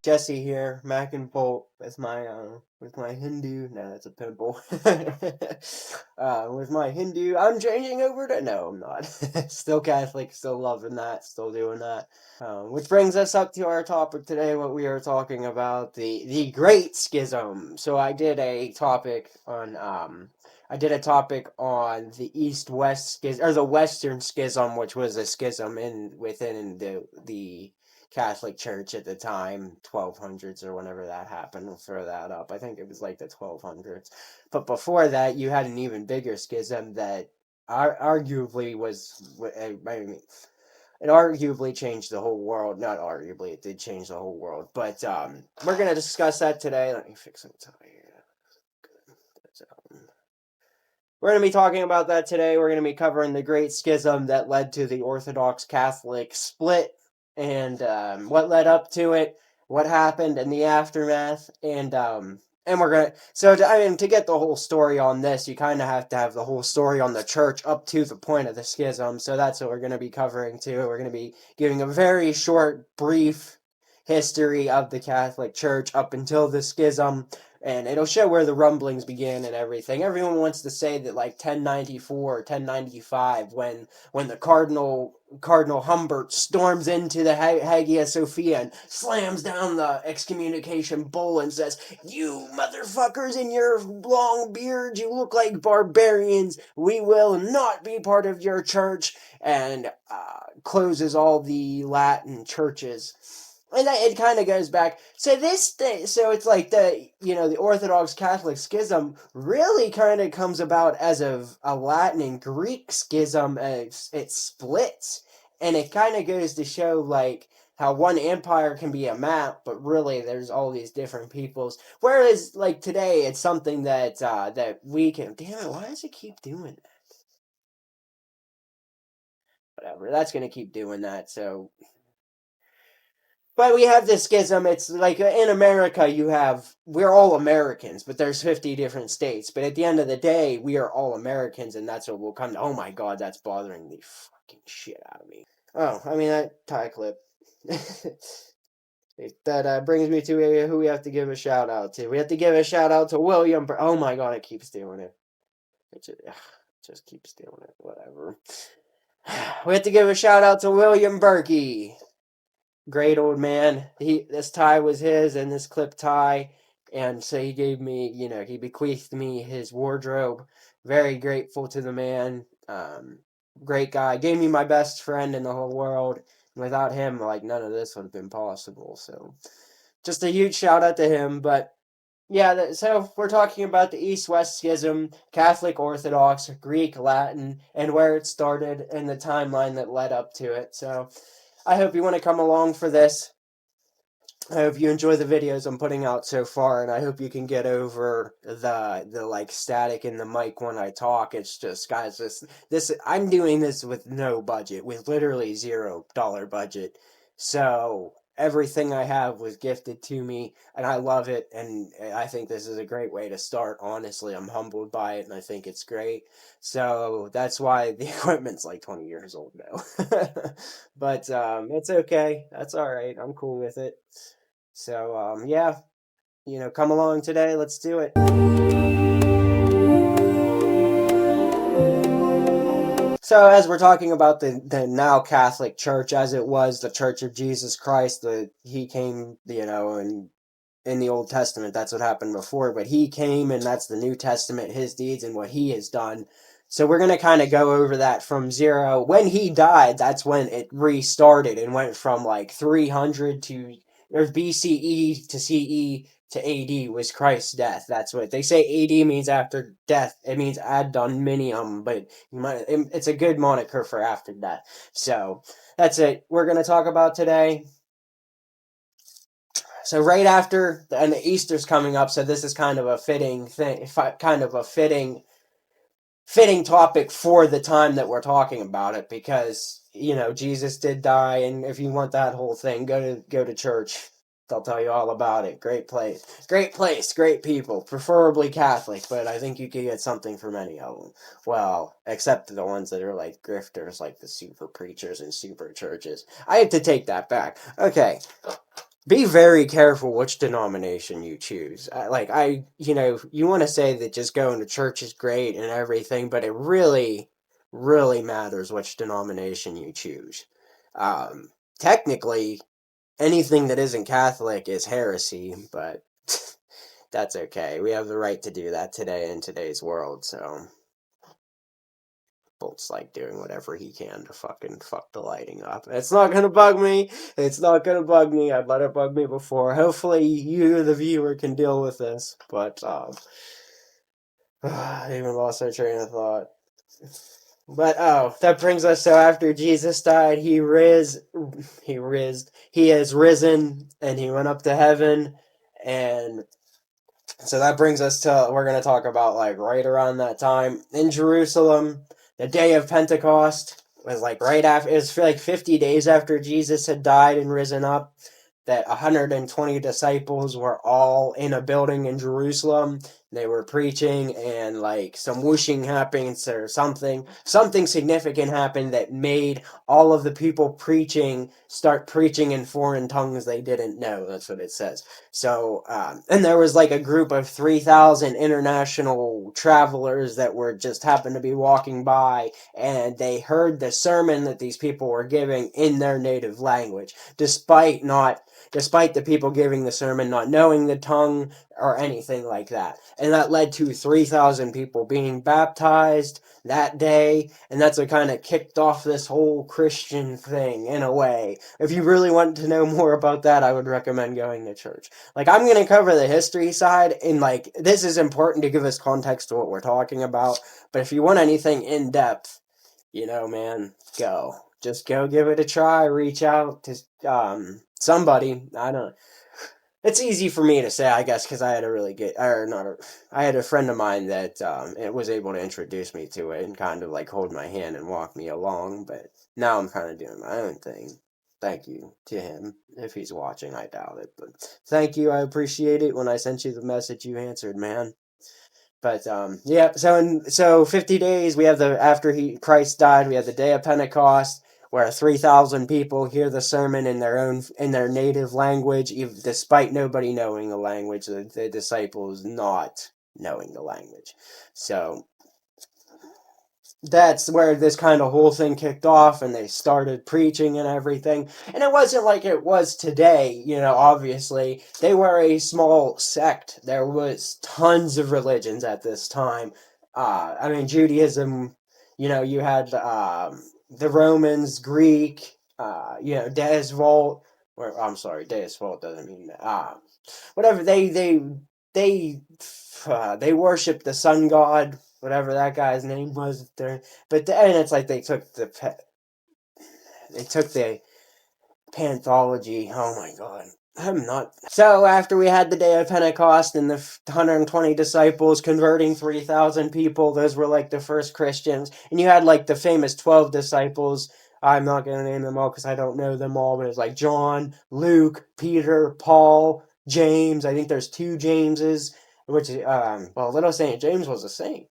Jesse here, Mac and Bolt with my Hindu. No, that's a pimple. With my Hindu, I'm changing over to no, I'm not. Still Catholic, still loving that, still doing that. Which brings us up to our topic today. What we are talking about the Great Schism. So I did a topic on the East-West Schism, or the Western Schism, which was a schism within the Catholic Church at the time, 1200s or whenever that happened. We'll throw that up. I think it was like the 1200s. But before that, you had an even bigger schism that arguably it arguably changed the whole world. Not arguably, it did change the whole world. But we're going to discuss that today. Let me fix it here. We're going to be talking about that today. We're going to be covering the Great Schism that led to the Orthodox Catholic split and what led up to it, what happened in the aftermath, and we're gonna. To get the whole story on this, you kind of have to have the whole story on the church up to the point of the schism. So that's what we're going to be covering too. We're going to be giving a very short, brief history of the Catholic Church up until the schism, and it'll show where the rumblings began and everything. Everyone wants to say that like 1094 or 1095, when the Cardinal Humbert storms into the Hagia Sophia and slams down the excommunication bull and says, "You motherfuckers in your long beards, you look like barbarians. We will not be part of your church," and closes all the Latin churches. And it kind of goes back. So it's like the Orthodox Catholic Schism really kind of comes about as a Latin and Greek schism. It splits, and it kind of goes to show like how one empire can be a map, but really there's all these different peoples. Whereas like today, it's something that we can. Damn it! Why does it keep doing that? Whatever. That's gonna keep doing that. So. But we have this schism. It's like in America, we're all Americans, but there's 50 different states. But at the end of the day, we are all Americans, and that's what we'll come to. Oh my God, that's bothering the fucking shit out of me. Oh, I mean, that tie clip. That brings me to who we have to give a shout out to. We have to give a shout out to William. Oh my God, it keeps doing it. Just keeps doing it. Whatever. We have to give a shout out to William Berkey. Great old man. This tie was his, and this clip tie, and so he gave me, he bequeathed me his wardrobe. Very grateful to the man. Great guy. Gave me my best friend in the whole world. Without him, like none of this would have been possible. So, just a huge shout out to him. But yeah, so we're talking about the East-West Schism, Catholic Orthodox, Greek, Latin, and where it started and the timeline that led up to it. So. I hope you want to come along for this. I hope you enjoy the videos I'm putting out so far, and I hope you can get over the like static in the mic when I talk. It's just, guys, this I'm doing this with no budget, with literally $0 budget. So everything I have was gifted to me, and I love it, and I think this is a great way to start. Honestly, I'm humbled by it, and I think it's great. So that's why the equipment's like 20 years old now. But it's okay. That's all right. I'm cool with it. So, yeah, come along today. Let's do it. So, as we're talking about the now Catholic Church, as it was the Church of Jesus Christ, he came, and in the Old Testament, that's what happened before, but he came, and that's the New Testament, his deeds and what he has done. So we're going to kind of go over that from zero. When he died, that's when it restarted and went from like 300 to or BCE to CE to AD was Christ's death. That's what they say. AD means after death. It means ad dominium, but it's a good moniker for after death. So that's it. We're going to talk about today. So right after, and the Easter's coming up, so this is kind of a fitting thing, kind of a fitting topic for the time that we're talking about it, because Jesus did die, and if you want that whole thing, go to church. They'll tell you all about it. Great place, great people, preferably Catholic, but I think you could get something from any of them. Well, except the ones that are like grifters, like the super preachers and super churches. I have to take that back. Okay. be very careful which denomination you choose. You want to say that just going to church is great and everything, but it really, really matters which denomination you choose. Um, Technically, anything that isn't Catholic is heresy, but that's okay. We have the right to do that today in today's world, so Bolt's like doing whatever he can to fucking fuck the lighting up. It's not gonna bug me. It's not gonna bug me. I've let it bug me before. Hopefully you, the viewer, can deal with this. But I even lost my train of thought. But that brings us, so after Jesus died, he has risen, and he went up to heaven, and so that brings us to, we're going to talk about like right around that time in Jerusalem, the day of Pentecost was like right after, it was like 50 days after Jesus had died and risen up, that 120 disciples were all in a building in Jerusalem. They were preaching, and like some whooshing happened or something significant happened that made all of the people preaching start preaching in foreign tongues they didn't know. That's what it says. So, and there was like a group of 3,000 international travelers that were just happened to be walking by, and they heard the sermon that these people were giving in their native language, despite the people giving the sermon not knowing the tongue or anything like that. And that led to 3,000 people being baptized that day, and that's what kind of kicked off this whole Christian thing in a way. If you really want to know more about that, I would recommend going to church. Like, I'm going to cover the history side, and like, this is important to give us context to what we're talking about, but if you want anything in depth, man, just go give it a try. Reach out to somebody. I don't. It's easy for me to say, I guess, because I had a really good, or not. I had a friend of mine that it was able to introduce me to it and kind of like hold my hand and walk me along. But now I'm kind of doing my own thing. Thank you to him. If he's watching, I doubt it, but thank you. I appreciate it. When I sent you the message, you answered, man. But yeah, so 50 days we have Christ died, we have the day of Pentecost where 3,000 people hear the sermon in their native language, even, despite nobody knowing the language, the disciples not knowing the language. So that's where this kind of whole thing kicked off, and they started preaching and everything. And it wasn't like it was today, obviously. They were a small sect. There was tons of religions at this time. I mean, Judaism, you had the Romans, Greek, Deus Vult, or I'm sorry, Deus Vult doesn't mean that. Whatever, they worship the sun god, whatever that guy's name was there. But then it's like they took the panthology. Oh my god. I'm not. So after we had the day of Pentecost and the 120 disciples converting 3,000 people, those were like the first Christians. And you had like the famous 12 disciples. I'm not going to name them all because I don't know them all, but it's like John, Luke, Peter, Paul, James. I think there's 2 Jameses, which, little Saint James was a saint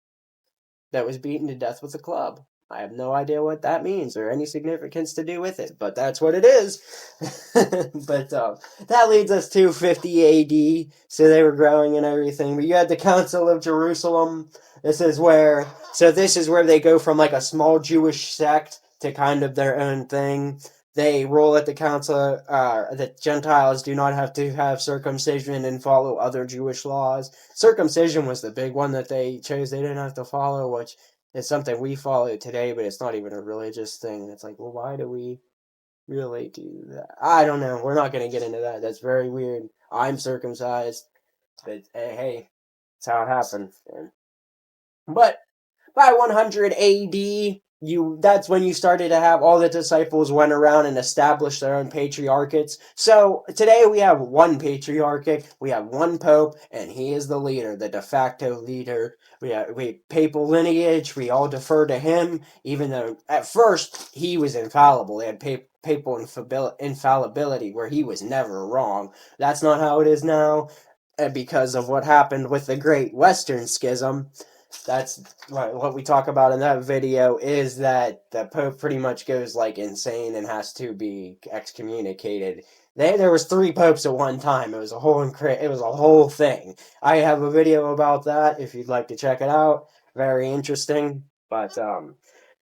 that was beaten to death with a club. I have no idea what that means or any significance to do with it, but that's what it is. But that leads us to 50 AD, so they were growing and everything. But you had the Council of Jerusalem. This is where they go from like a small Jewish sect to kind of their own thing. They rule at the council that Gentiles do not have to have circumcision and follow other Jewish laws. Circumcision was the big one that they chose. They didn't have to follow, which is something we follow today, but it's not even a religious thing. And it's like, well, why do we really do that? I don't know. We're not going to get into that. That's very weird. I'm circumcised, but hey, that's how it happened. But by 100 AD, that's when you started to have all the disciples went around and established their own patriarchates. So today we have one patriarchate, we have one pope, and he is the leader, the de facto leader. We papal lineage, we all defer to him, even though at first he was infallible. They had papal infallibility where he was never wrong. That's not how it is now, because of what happened with the Great Western Schism. That's what we talk about in that video, is that the Pope pretty much goes like insane and has to be excommunicated. There was three popes at one time. It was a whole thing. I have a video about that if you'd like to check it out. Very interesting. But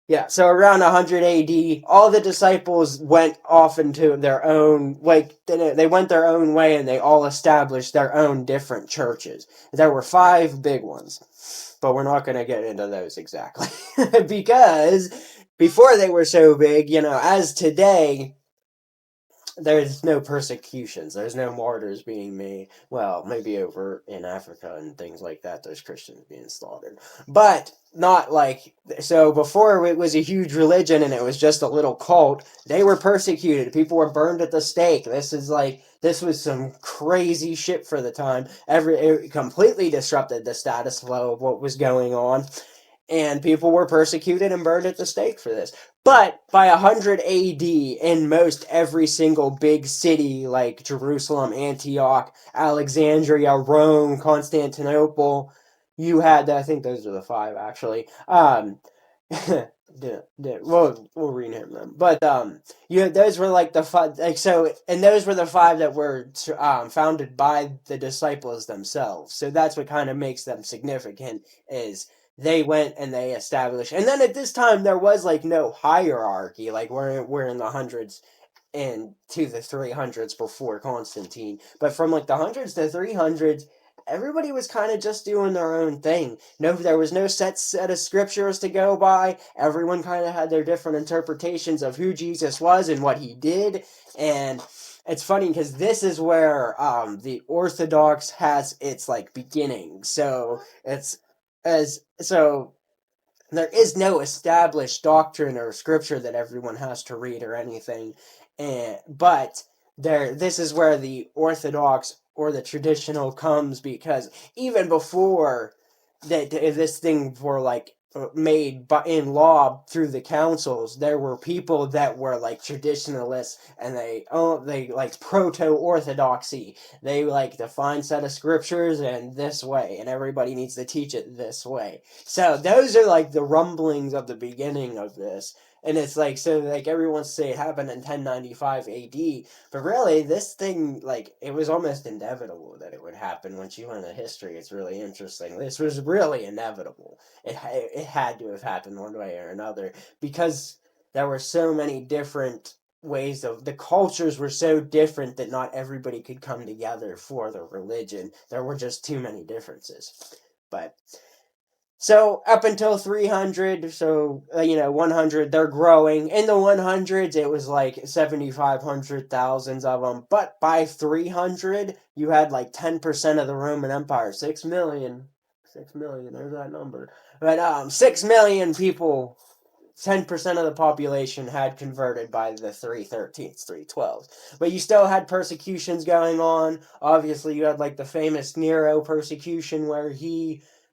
yeah, so around 100 AD, all the disciples went off into their own, like, they went their own way and they all established their own different churches. There were five big ones, but we're not going to get into those exactly. Because before they were so big, as today, there's no persecutions. There's no martyrs being made. Well, maybe over in Africa and things like that, there's Christians being slaughtered. But not like, so before it was a huge religion and it was just a little cult, they were persecuted. People were burned at the stake. This was some crazy shit for the time. It completely disrupted the status quo of what was going on. And people were persecuted and burned at the stake for this. But by 100 AD, in most every single big city like Jerusalem, Antioch, Alexandria, Rome, Constantinople, you had, I think those are the five actually. We'll rename them, but those were like the five, like, so, and those were the five that were founded by the disciples themselves. So that's what kind of makes them significant, is they went and they established. And then at this time there was like no hierarchy, like we're in the hundreds and to the 300s before Constantine. But from like the hundreds to 300s, everybody was kind of just doing their own thing. No, there was no set of scriptures to go by. Everyone kind of had their different interpretations of who Jesus was and what he did. And it's funny because this is where the Orthodox has its like beginning. So there is no established doctrine or scripture that everyone has to read or anything, but this is where the Orthodox or the traditional comes, because even before that this thing were like made in law through the councils, there were people that were like traditionalists, and they like proto-orthodoxy. They like define set of scriptures and this way, and everybody needs to teach it this way. So those are like the rumblings of the beginning of this. And it's like, so like everyone say it happened in 1095 AD, but really this thing, like, it was almost inevitable that it would happen. Once you learn the history, it's really interesting. This was really inevitable. It had to have happened one way or another, because there were so many different ways of, the cultures were so different that not everybody could come together for the religion. There were just too many differences. But so up until 300, so 100, they're growing. In the 100s, it was like 7,500 thousands of them. But by 300, you had like 10% of the Roman Empire, 6 million. 6 million, there's that number. But 6 million people, 10% of the population had converted by the 313s, 312s. But you still had persecutions going on. Obviously, you had like the famous Nero persecution where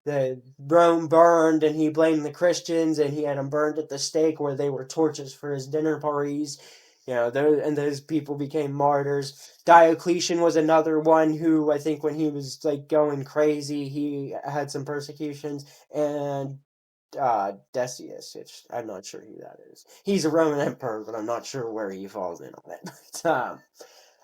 the Rome burned and he blamed the Christians, and he had them burned at the stake where they were torches for his dinner parties. Those people became martyrs. Diocletian was another one who, I think when he was like going crazy, he had some persecutions. And Decius, which I'm not sure who that is. He's a Roman emperor, but I'm not sure where he falls in on it. But,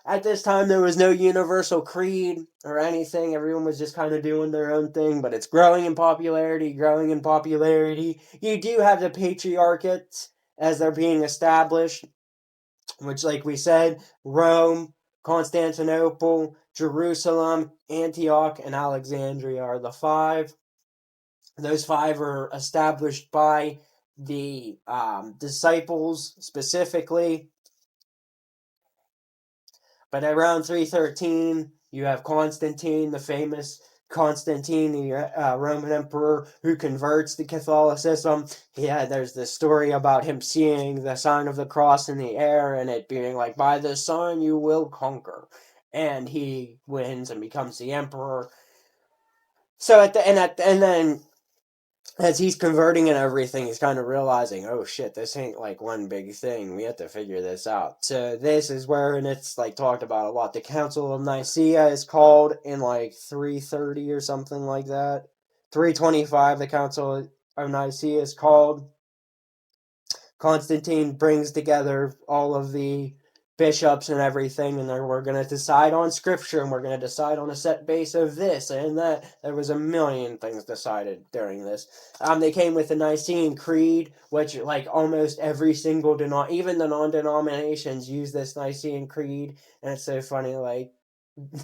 at this time, there was no universal creed or anything. Everyone was just kind of doing their own thing, but it's growing in popularity, growing in popularity. You do have the patriarchates as they're being established, which, like we said, Rome, Constantinople, Jerusalem, Antioch, and Alexandria are the five. Those five are established by the disciples specifically. But around 313, you have Constantine, the famous Constantine, the Roman emperor, who converts to Catholicism. There's this story about him seeing the sign of the cross in the air and it being like, by this sign you will conquer. And he wins and becomes the emperor. So and then as he's converting and everything, he's kind of realizing, oh shit, this ain't like one big thing. We have to figure this out. So this is where, and it's like talked about a lot, the Council of Nicaea is called in like 330 or something like that. 325, the Council of Nicaea is called. Constantine brings together all of the bishops and everything, and we're going to decide on scripture, and we're going to decide on a set base of this and that. There was a million things decided during this. They came with the Nicene Creed, which like almost every single even the non-denominations use this Nicene Creed, and it's so funny, like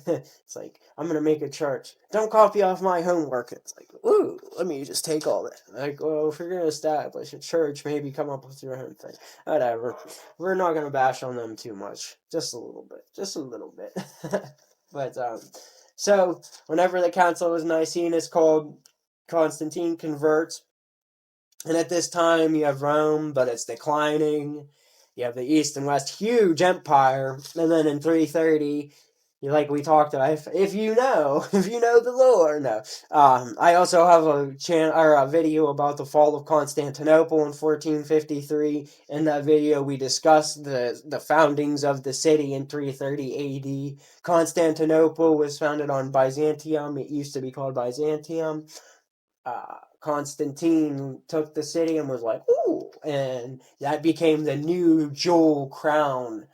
it's like, I'm gonna make a church. Don't copy off my homework. It's like, ooh, let me just take all that. Like, well, if you're gonna establish a church, maybe come up with your own thing. Whatever. We're not gonna bash on them too much. Just a little bit. Just a little bit. But so whenever the Council of Nicene is called, Constantine converts. And at this time, you have Rome, but it's declining. You have the East and West, huge empire. And then in 330, like we talked about, if you know the lore, no. I also have a video about the fall of Constantinople in 1453. In that video, we discussed the foundings of the city in 330 A.D. Constantinople was founded on Byzantium. It used to be called Byzantium. Constantine took the city and was like, ooh, and that became the new jewel crown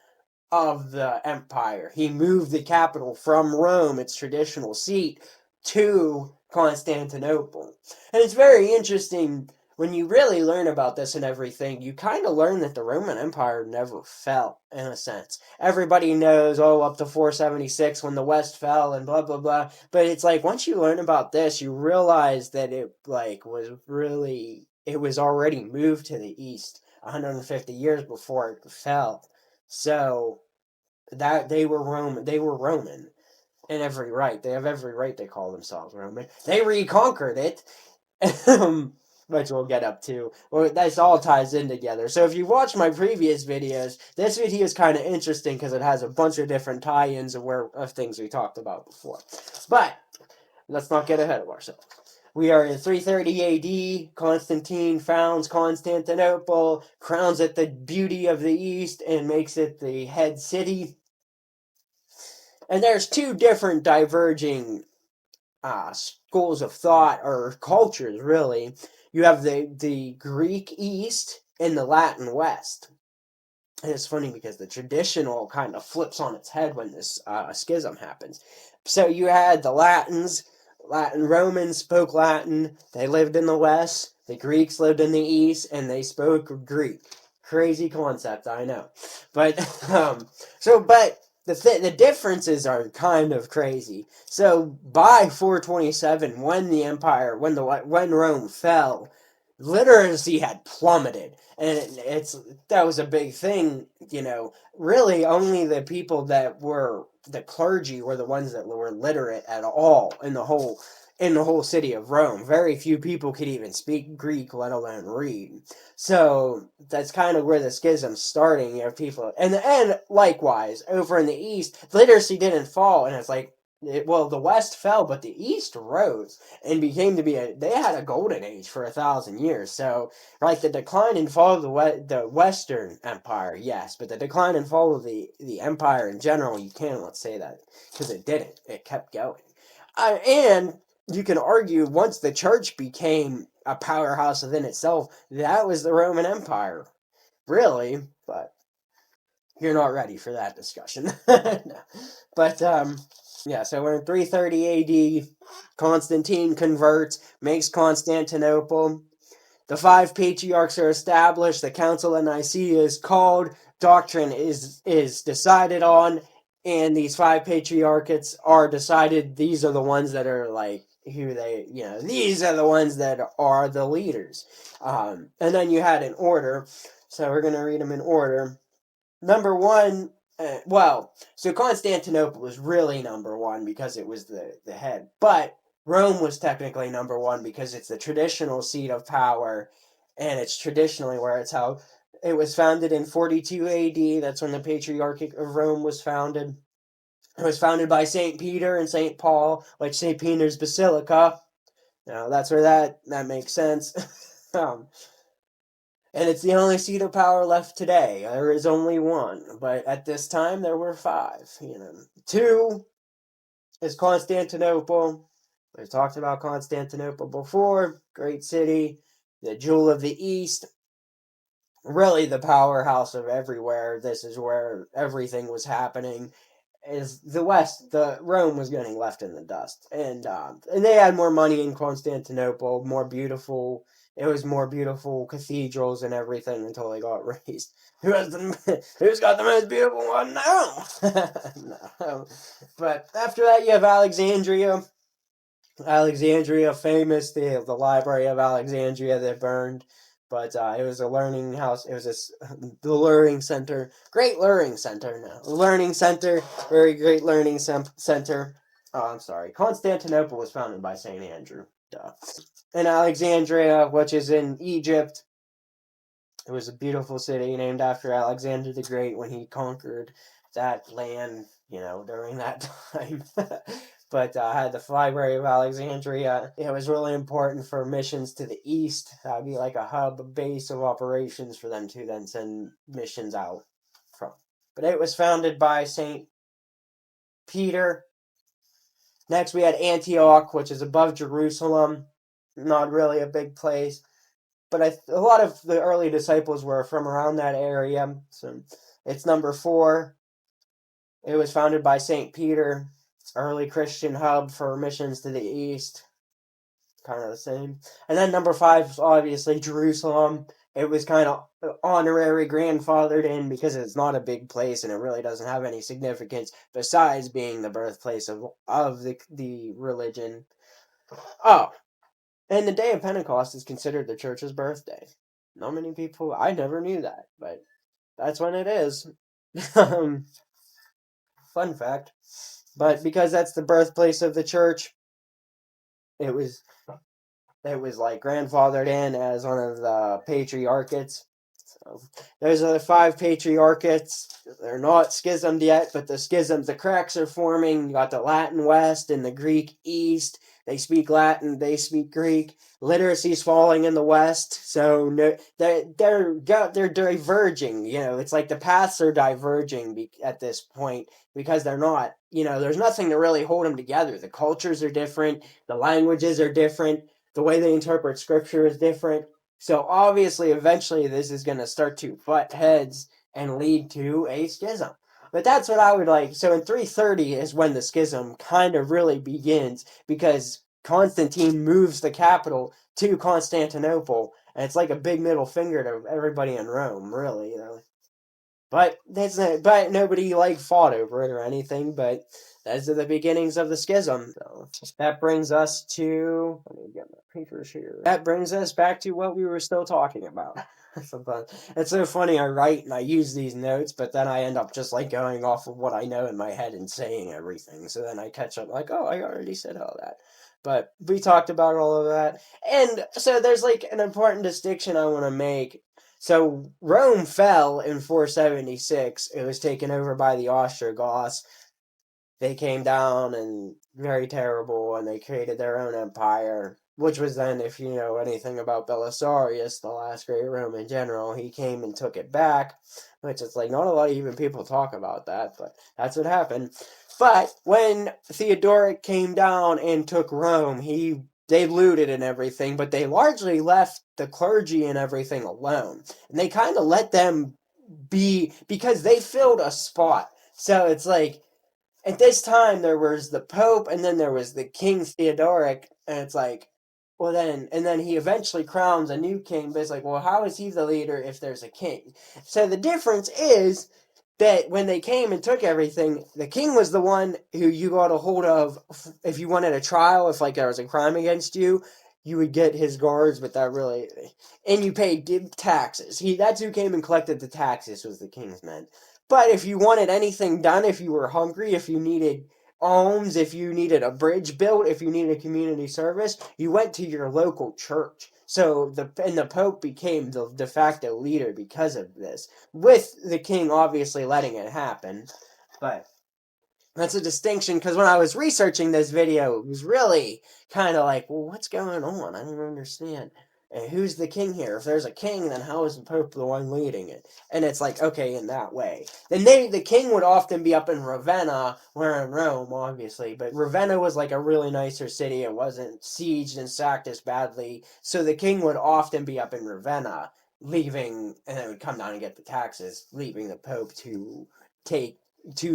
of the empire. He moved the capital from Rome, its traditional seat, to Constantinople. And it's very interesting when you really learn about this and everything. You kind of learn that the Roman Empire never fell, in a sense. Everybody knows, up to 476 when the West fell and blah blah blah, but it's like once you learn about this, you realize that it was already moved to the east 150 years before it fell. So that they were Roman in every right. They have every right to call themselves Roman. They reconquered it, which we'll get up to. Well, this all ties in together. So if you watch my previous videos, this video is kind of interesting because it has a bunch of different tie-ins of things we talked about before. But let's not get ahead of ourselves. We are in 330 AD. Constantine founds Constantinople, crowns it the beauty of the East, and makes it the head city. And there's two different diverging schools of thought, or cultures, really. You have the Greek East and the Latin West. And it's funny because the traditional kind of flips on its head when this schism happens. So you had the Latin Romans spoke Latin. They lived in the West. The Greeks lived in the East, and they spoke Greek. Crazy concept, I know. But the differences are kind of crazy. So by 427, when Rome fell, literacy had plummeted, and that was a big thing. Really only the people that were the clergy were the ones that were literate at all in the whole city of Rome. Very few people could even speak Greek, let alone read. So that's kind of where the schism's starting. You have people, and likewise over in the East, literacy didn't fall, and it's like, the West fell, but the East rose and became to be they had a golden age for 1,000 years. So, the decline and fall of the Western Empire, yes, but the decline and fall of the empire in general, you can't say that, because it didn't. It kept going. And you can argue once the church became a powerhouse within itself, that was the Roman Empire, really, but you're not ready for that discussion. No. But, yeah, so we're in 330 AD. Constantine converts, makes Constantinople. The 5 patriarchs are established. The Council of Nicaea is called. Doctrine is decided on. And these 5 patriarchates are decided. These are the ones that are these are the ones that are the leaders. And then you had an order. So we're going to read them in order. Number 1, so Constantinople was really number 1 because it was the head. But Rome was technically number 1 because it's the traditional seat of power, and it's traditionally where it's held. It was founded in 42 AD. That's when the Patriarchate of Rome was founded. It was founded by St. Peter and St. Paul, like St. Peter's Basilica. Now, that's where that makes sense. And it's the only seat of power left today. There is only 1, but at this time there were 5. 2 is Constantinople. We've talked about Constantinople before. Great city, the jewel of the East. really the powerhouse of everywhere. This is where everything was happening. Is the West? The Rome was getting left in the dust, and they had more money in Constantinople, more beautiful. It was more beautiful cathedrals and everything until they got raised. Who's got the most beautiful one now? No. But after that, you have Alexandria. Alexandria, famous, the Library of Alexandria that burned, but it was a learning house. It was the learning center, great learning center now. Learning center, very great learning center. Oh, I'm sorry. Constantinople was founded by Saint Andrew. Duh. And Alexandria, which is in Egypt, it was a beautiful city named after Alexander the Great when he conquered that land, during that time. But I had the Library of Alexandria. It was really important for missions to the east. That would be like a hub, a base of operations for them to then send missions out from. But it was founded by St. Peter. Next, we had Antioch, which is above Jerusalem. Not really a big place, but a lot of the early disciples were from around that area. So it's number 4. It was founded by St. Peter, early Christian hub for missions to the east. Kind of the same. And then number 5 is obviously Jerusalem. It was kind of honorary grandfathered in because it's not a big place and it really doesn't have any significance besides being the birthplace of the religion. Oh, and the day of Pentecost is considered the church's birthday. Not many people, I never knew that, but that's when it is. Fun fact. But because that's the birthplace of the church, it was like grandfathered in as one of the patriarchates. So there's the 5 patriarchates. They're not schismed yet, but the cracks are forming. You got the Latin West and the Greek East. They speak Latin, they speak Greek. Literacy's falling in the West, so no, they're diverging. It's like the paths are diverging at this point because they're not. There's nothing to really hold them together. The cultures are different, the languages are different, the way they interpret scripture is different. So obviously, eventually, this is going to start to butt heads and lead to a schism. But that's what I would like. So in 330 is when the schism kind of really begins because Constantine moves the capital to Constantinople, and it's like a big middle finger to everybody in Rome, really. But but nobody fought over it or anything. But those are the beginnings of the schism. So that brings us to. Let me get my papers here. That brings us back to what we were still talking about. It's so funny. I write and I use these notes, but then I end up just going off of what I know in my head and saying everything. So then I catch up oh, I already said all that. But we talked about all of that. And so there's an important distinction I want to make. So Rome fell in 476. It was taken over by the Ostrogoths. They came down and very terrible, and they created their own empire, which was then, if you know anything about Belisarius, the last great Roman general, he came and took it back, which is not a lot of even people talk about that, but that's what happened. But when Theodoric came down and took Rome, they looted and everything, but they largely left the clergy and everything alone. And they kind of let them be because they filled a spot. So it's at this time there was the Pope and then there was the King Theodoric, and it's and then he eventually crowns a new king, but it's well, how is he the leader if there's a king? So the difference is that when they came and took everything, the king was the one who you got a hold of if you wanted a trial, if there was a crime against you. You would get his guards, but that really, and you paid taxes. That's who came and collected the taxes, was the king's men. But if you wanted anything done, if you were hungry, if you needed alms, if you needed a bridge built, if you needed a community service, you went to your local church. So the Pope became the de facto leader because of this, with the king obviously letting it happen. But that's a distinction, because when I was researching this video, it was really kind of well, what's going on? I don't understand. And who's the king here? If there's a king, then how is the Pope the one leading it? And it's okay, in that way. Then the king would often be up in Ravenna, we're in Rome, obviously, but Ravenna was a really nicer city. It wasn't sieged and sacked as badly, so the king would often be up in Ravenna. leaving, and then would come down and get the taxes, leaving the Pope to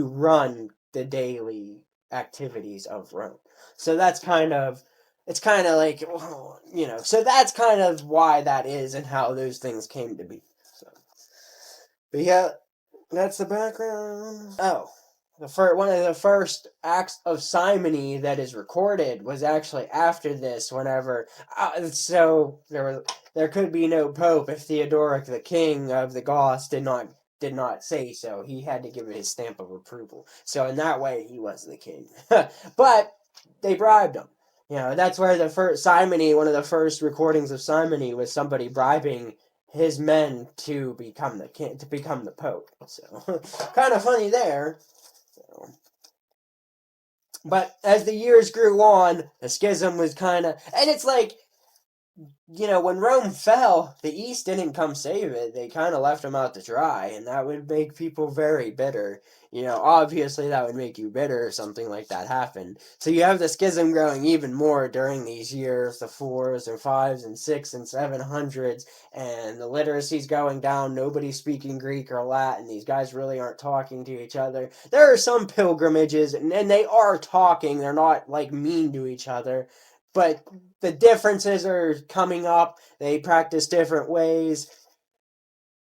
run the daily activities of Rome. So that's kind of it's kind of like, so that's kind of why that is and how those things came to be. So, but yeah, that's the background. Oh, one of the first acts of simony that is recorded was actually after this. Whenever so there could be no pope if Theodoric, the king of the Goths, did not say so. He had to give it his stamp of approval. So in that way, he was the king. But they bribed him. That's where the first simony, one of the first recordings of simony, was somebody bribing his men to become the king, to become the pope. So kind of funny there. So. But as the years grew on, the schism was kind of, and it's like, when Rome fell, the East didn't come save it. They kind of left them out to dry, and that would make people very bitter. Obviously that would make you bitter if something like that happened. So you have the schism growing even more during these years, the 4s and 5s and 6 and 700s, and the literacy's going down. Nobody's speaking Greek or Latin. These guys really aren't talking to each other. There are some pilgrimages, and they are talking. They're not, like, mean to each other. But the differences are coming up. They practice different ways.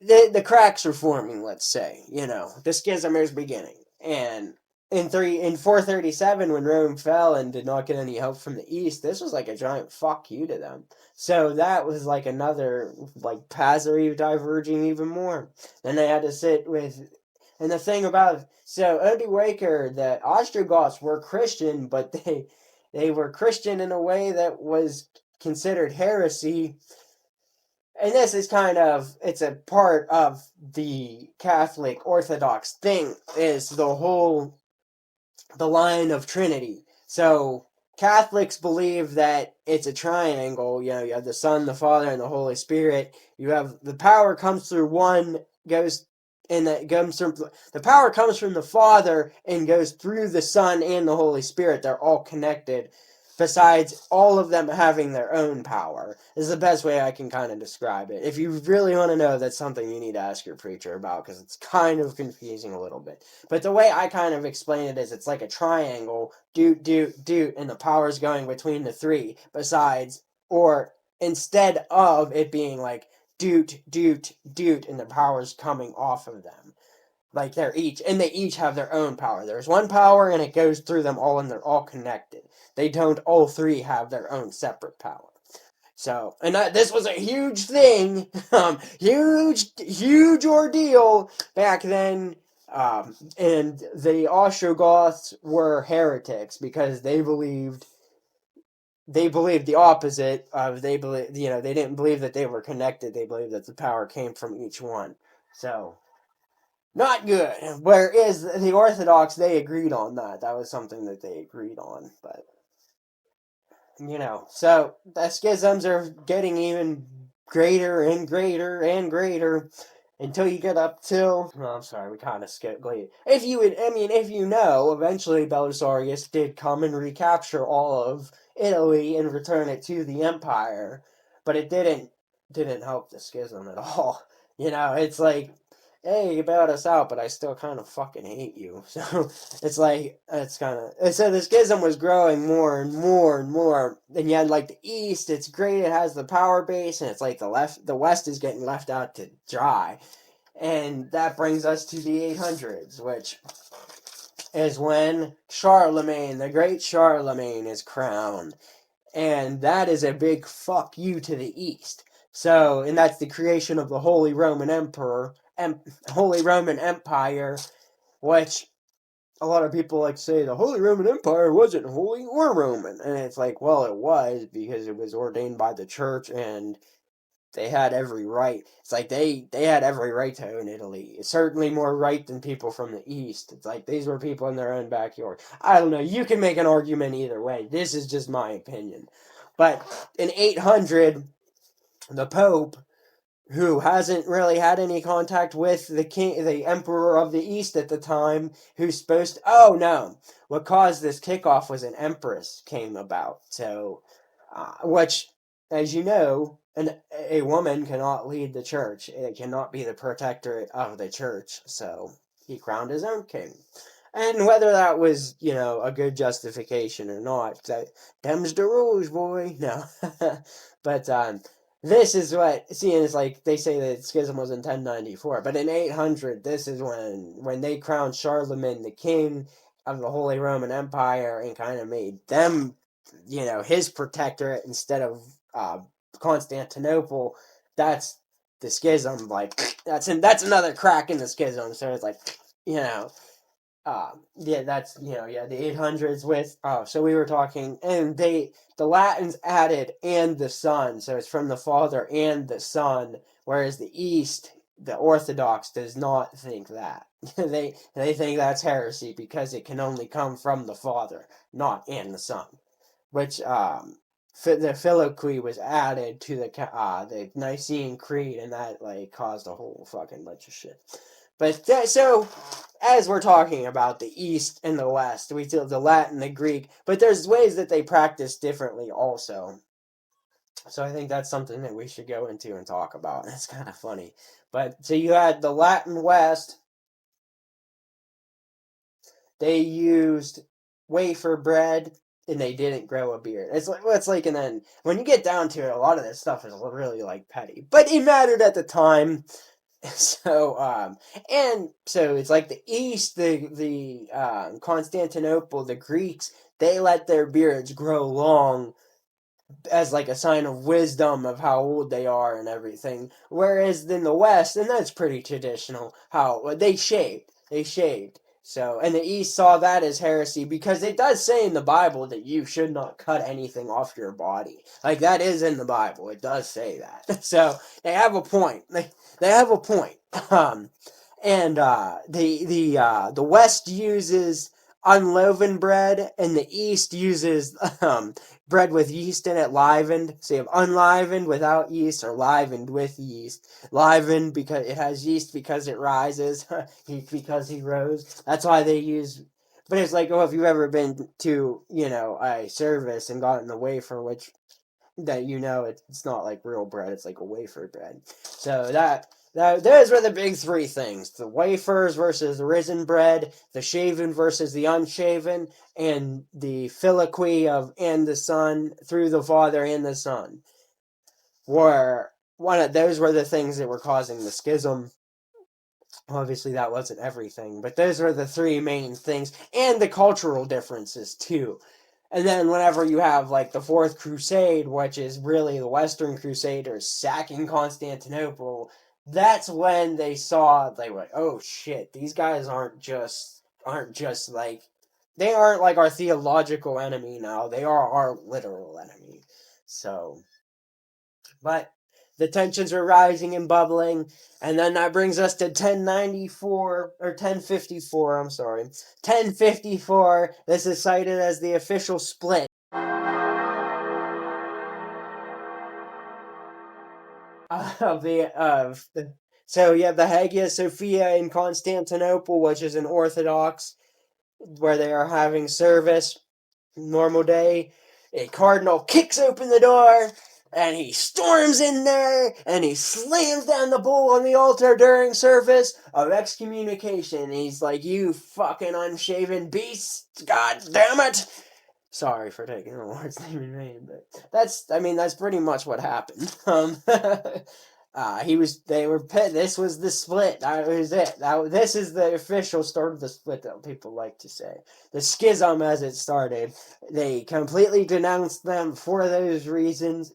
The cracks are forming, let's say. The schism is beginning. And in 437, when Rome fell and did not get any help from the East, this was like a giant fuck you to them. So that was like another, like, paths are diverging even more. Then they had to sit with, and the thing about, so Odoacer, the Ostrogoths were Christian, but they were Christian in a way that was considered heresy. And this is it's a part of the Catholic Orthodox thing, is the line of Trinity. So Catholics believe that it's a triangle. You have the Son, the Father, and the Holy Spirit. You have the power comes through one, goes and that comes from the power comes from the Father and goes through the Son and the Holy Spirit. They're all connected. Besides all of them having their own power, is the best way I can kind of describe it. If you really want to know, that's something you need to ask your preacher about, because it's kind of confusing a little bit. But the way I kind of explain it is, it's like a triangle, doot, doot, doot, and the power's going between the three. Besides, or instead of it being like doot, doot, doot, and the power's coming off of them. Like they each have their own power. There's one power and it goes through them all and they're all connected. They don't all three have their own separate power. So, and this was a huge thing, huge ordeal back then. And the Ostrogoths were heretics because they believed the opposite of, they didn't believe that they were connected. They believed that the power came from each one. So, not good. Whereas the Orthodox, they agreed on that. That was something that they agreed on. But, so the schisms are getting even greater and greater and greater until you get up till. Oh, I'm sorry, we kind of skipped. If you know, eventually Belisarius did come and recapture all of Italy and return it to the empire, but it didn't help the schism at all. It's like, hey, you bailed us out, but I still kind of fucking hate you. So it's like, so the schism was growing more and more and more. And you had like the East, it's great, it has the power base, and it's like the West is getting left out to dry. And that brings us to the 800s, which is when Charlemagne, the great Charlemagne, is crowned. And that is a big fuck you to the East. So, and that's the creation of the Holy Roman Empire, which a lot of people like to say the Holy Roman Empire wasn't holy or Roman. And it's like, well, it was, because it was ordained by the church and they had every right. It's like they had every right to own Italy. It's certainly more right than people from the East. It's like these were people in their own backyard. I don't know. You can make an argument either way. This is just my opinion. But in 800, the Pope, who hasn't really had any contact with the Emperor of the East at the time, who's supposed to, oh no, what caused this kickoff was an empress came about. So, which, as you know, And a woman cannot lead the church. It cannot be the protector of the church. So he crowned his own king. And whether that was, a good justification or not, that them's the rules, boy. No. But this is what, seeing it's like they say that schism was in 1094, but in 800, this is when they crowned Charlemagne the king of the Holy Roman Empire and kind of made them, his protectorate instead of Constantinople. That's the schism. Like that's another crack in the schism. So it's like, you know, yeah, that's the 800s with. Oh, so we were talking, and the Latins added "and the Son," so it's from the Father and the Son, whereas the East, the Orthodox, does not think that. They think that's heresy because it can only come from the Father, not and the Son, which the Filioque was added to the Nicene Creed, and that like caused a whole fucking bunch of shit. But so as we're talking about the East and the West, we do the Latin, the Greek, but there's ways that they practice differently also. So I think that's something that we should go into and talk about. It's kind of funny. But so you had the Latin West. They used wafer bread and they didn't grow a beard. It's like, and then when you get down to it, a lot of this stuff is really like petty, but it mattered at the time. So and so it's like the East, the Constantinople, the Greeks, they let their beards grow long as like a sign of wisdom of how old they are and everything. Whereas in the West, and that's pretty traditional, how they shaved. They shaved. So, and the East saw that as heresy because it does say in the Bible that you should not cut anything off your body. Like that is in the Bible. It does say that. So they have a point. They have a point. And the West uses unleavened bread, and the East uses bread with yeast in it, livened. So you have unlivened without yeast, or livened with yeast. Livened because it has yeast because it rises, because he rose. That's why they use. But it's like, oh, if you've ever been to a service and gotten the wafer, which that it's not like real bread, it's like a wafer bread. So those were the big three things: the wafers versus the risen bread, the shaven versus the unshaven, and the filioque of and the Son through the Father and the Son. Were one of those were the things that were causing the schism. Obviously, that wasn't everything, but those were the three main things, and the cultural differences too. And then whenever you have like the Fourth Crusade, which is really the Western Crusaders sacking Constantinople, that's when they saw they were like, oh shit, these guys aren't just like they aren't like our theological enemy now. They are our literal enemy. So but the tensions are rising and bubbling, and then that brings us to 1094 or 1054. I'm sorry, 1054. This is cited as the official split of the. So you have the Hagia Sophia in Constantinople, which is an Orthodox, where they are having service normal day. A cardinal kicks open the door and he storms in there and he slams down the bull on the altar during service of excommunication. He's like, you fucking unshaven beast, god damn it. Sorry for taking the Lord's name in vain, but that's pretty much what happened. They were pit. This was the split. That was it. This is the official start of the split that people like to say. The schism as it started. They completely denounced them for those reasons.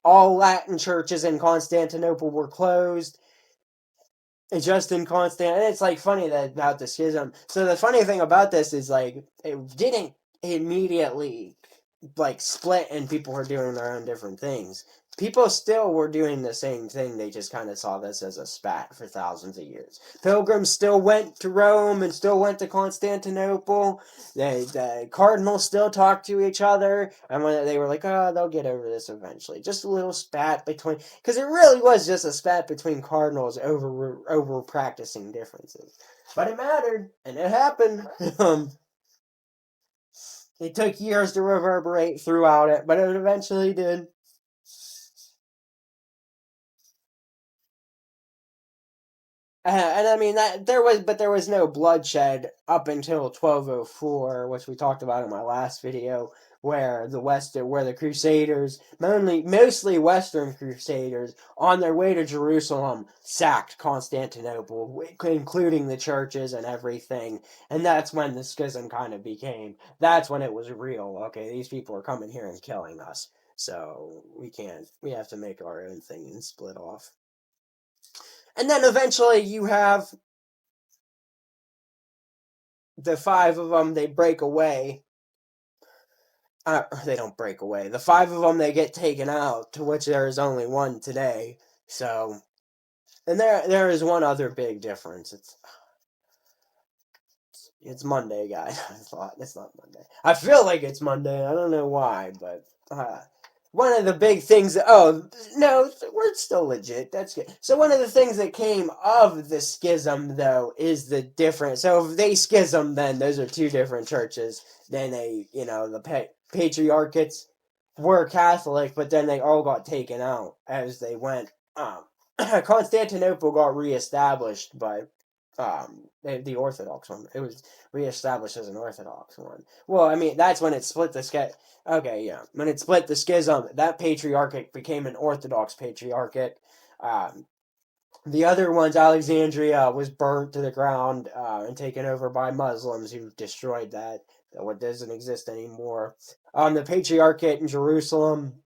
All Latin churches in Constantinople were closed. It's just in constant, and it's like funny that about the schism. So the funny thing about this is like it didn't immediately like split, and people were doing their own different things. People still were doing the same thing. They just kind of saw this as a spat for thousands of years. Pilgrims still went to Rome and still went to Constantinople. The cardinals still talked to each other, and when they were like, "Oh, they'll get over this eventually." Just a little spat between, because it really was just a spat between cardinals over practicing differences. But it mattered, and it happened. It took years to reverberate throughout it, but it eventually did. And I mean that there was no bloodshed up until 1204, which we talked about in my last video, where the Crusaders, mostly Western Crusaders, on their way to Jerusalem, sacked Constantinople, including the churches and everything. And that's when the schism kind of became. That's when it was real. Okay, these people are coming here and killing us, so we can't. We have to make our own thing and split off. And then eventually you have the five of them, they break away. They don't break away. The five of them, they get taken out, to which there is only one today. So, and there is one other big difference. It's Monday, guys. I thought it's not Monday. I feel like it's Monday. I don't know why, but one of the big things. Oh no, we're still legit. That's good. So one of the things that came of the schism, though, is the difference. So if they schism, then those are two different churches. Then the patriarchates were Catholic, but then they all got taken out as they went. Constantinople got reestablished, but the Orthodox one. It was reestablished as an Orthodox one. Well, I mean, that's when it split the Okay, yeah, when it split the schism, that patriarchate became an Orthodox patriarchate. Um, the other ones, Alexandria, was burnt to the ground and taken over by Muslims who destroyed that. What doesn't exist anymore. The patriarchate in Jerusalem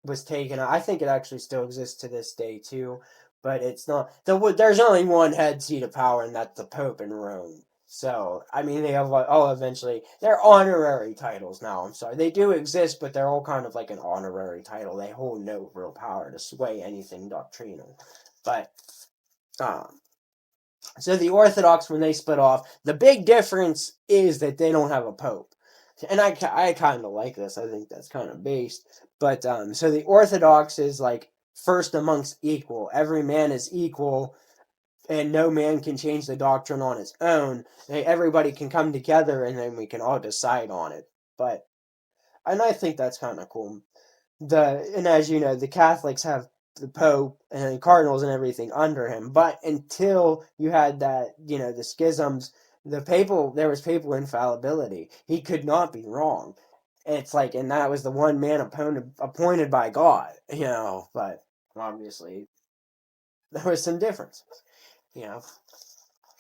was taken. I think it actually still exists to this day too, but it's not. There's only one head seat of power, and that's the Pope in Rome. So I mean, they have eventually they're honorary titles now. I'm sorry, they do exist, but they're all kind of like an honorary title. They hold no real power to sway anything doctrinal. But um, so the Orthodox, when they split off, the big difference is that they don't have a pope. And I kind of like this. I think that's kind of based. But so the Orthodox is like first amongst equal. Every man is equal, and no man can change the doctrine on his own. Everybody can come together, and then we can all decide on it. And I think that's kind of cool. And as you know, the Catholics have the Pope and the cardinals and everything under him. But until you had the schisms, there was papal infallibility. He could not be wrong. It's like, and that was the one man appointed by God, but obviously there was some difference, you know.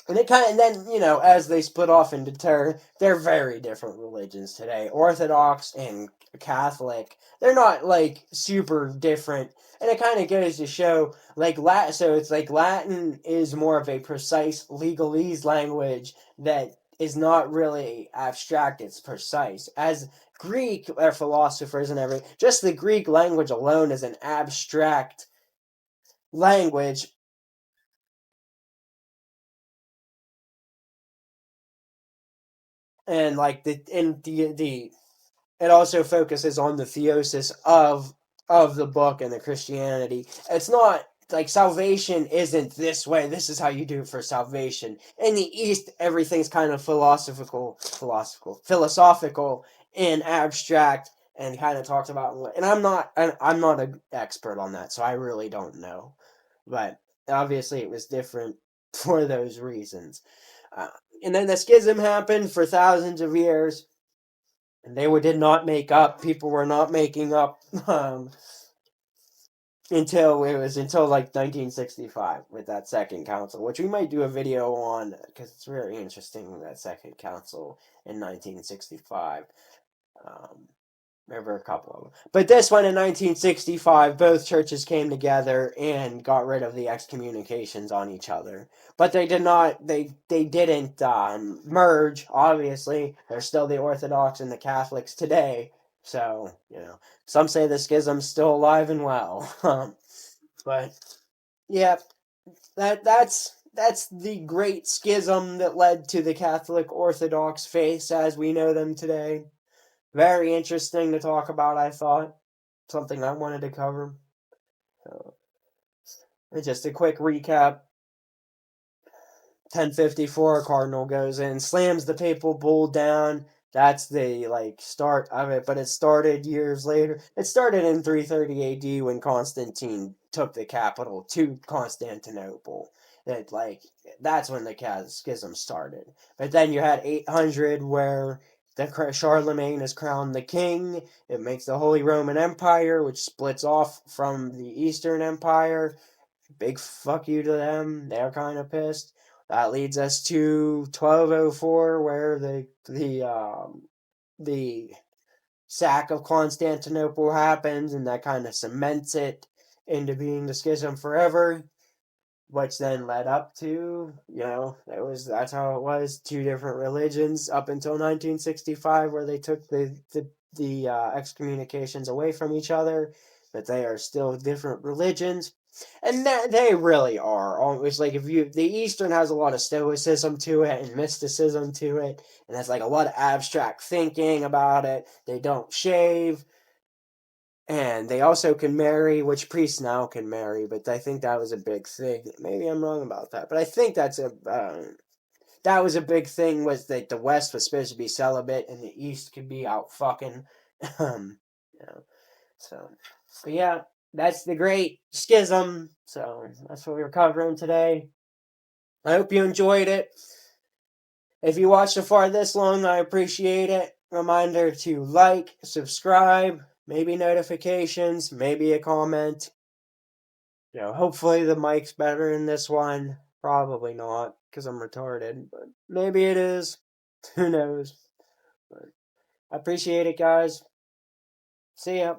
And then as they split off into they're very different religions today. Orthodox and Catholic, they're not like super different, and it kind of goes to show like Latin. So it's like Latin is more of a precise legalese language that is not really abstract; it's precise. As Greek are philosophers and everything, just the Greek language alone is an abstract language. And like the it also focuses on the theosis of the book and the Christianity. It's not like salvation isn't this way. This is how you do it for salvation. In the East, everything's kind of philosophical, and abstract, and kind of talks about. And I'm not an expert on that, so I really don't know. But obviously, it was different for those reasons. Uh, and then the schism happened for thousands of years, and did not make up. People were not making up until like 1965 with that second council, which we might do a video on because it's very interesting, that second council in 1965. Um, there were a couple of them, but this one in 1965, both churches came together and got rid of the excommunications on each other. But they did not. They didn't merge. Obviously, they're still the Orthodox and the Catholics today. So some say the schism's still alive and well. But yeah, that's the great schism that led to the Catholic Orthodox faiths as we know them today. Very interesting to talk about, I thought. Something I wanted to cover. So, just a quick recap. 1054, Cardinal goes in, slams the papal bull down, That's the start of it, but it started years later. It started in 330 AD when Constantine took the capital to Constantinople. That that's when the schism started. But then you had 800 where the Charlemagne is crowned the king. It makes the Holy Roman Empire, which splits off from the Eastern Empire. Big fuck you to them. They're kind of pissed. That leads us to 1204, where the sack of Constantinople happens, and that kind of cements it into being the schism forever. Which then led up to, that's how it was, two different religions up until 1965, where they took the excommunications away from each other, but they are still different religions. And they really are. Always if the Eastern has a lot of stoicism to it and mysticism to it, and there's a lot of abstract thinking about it. They don't shave, and they also can marry, which priests now can marry, but I think that was a big thing. Maybe I'm wrong about that, but I think that was a big thing, was that the West was supposed to be celibate and the East could be out fucking. Um, you know, so, but yeah, that's the Great Schism. So that's what we were covering today. I hope you enjoyed it. If you watched so far this long, I appreciate it. Reminder to like, subscribe, maybe notifications, maybe a comment. Hopefully the mic's better in this one. Probably not, because I'm retarded, but maybe it is. Who knows? But I appreciate it, guys. See ya.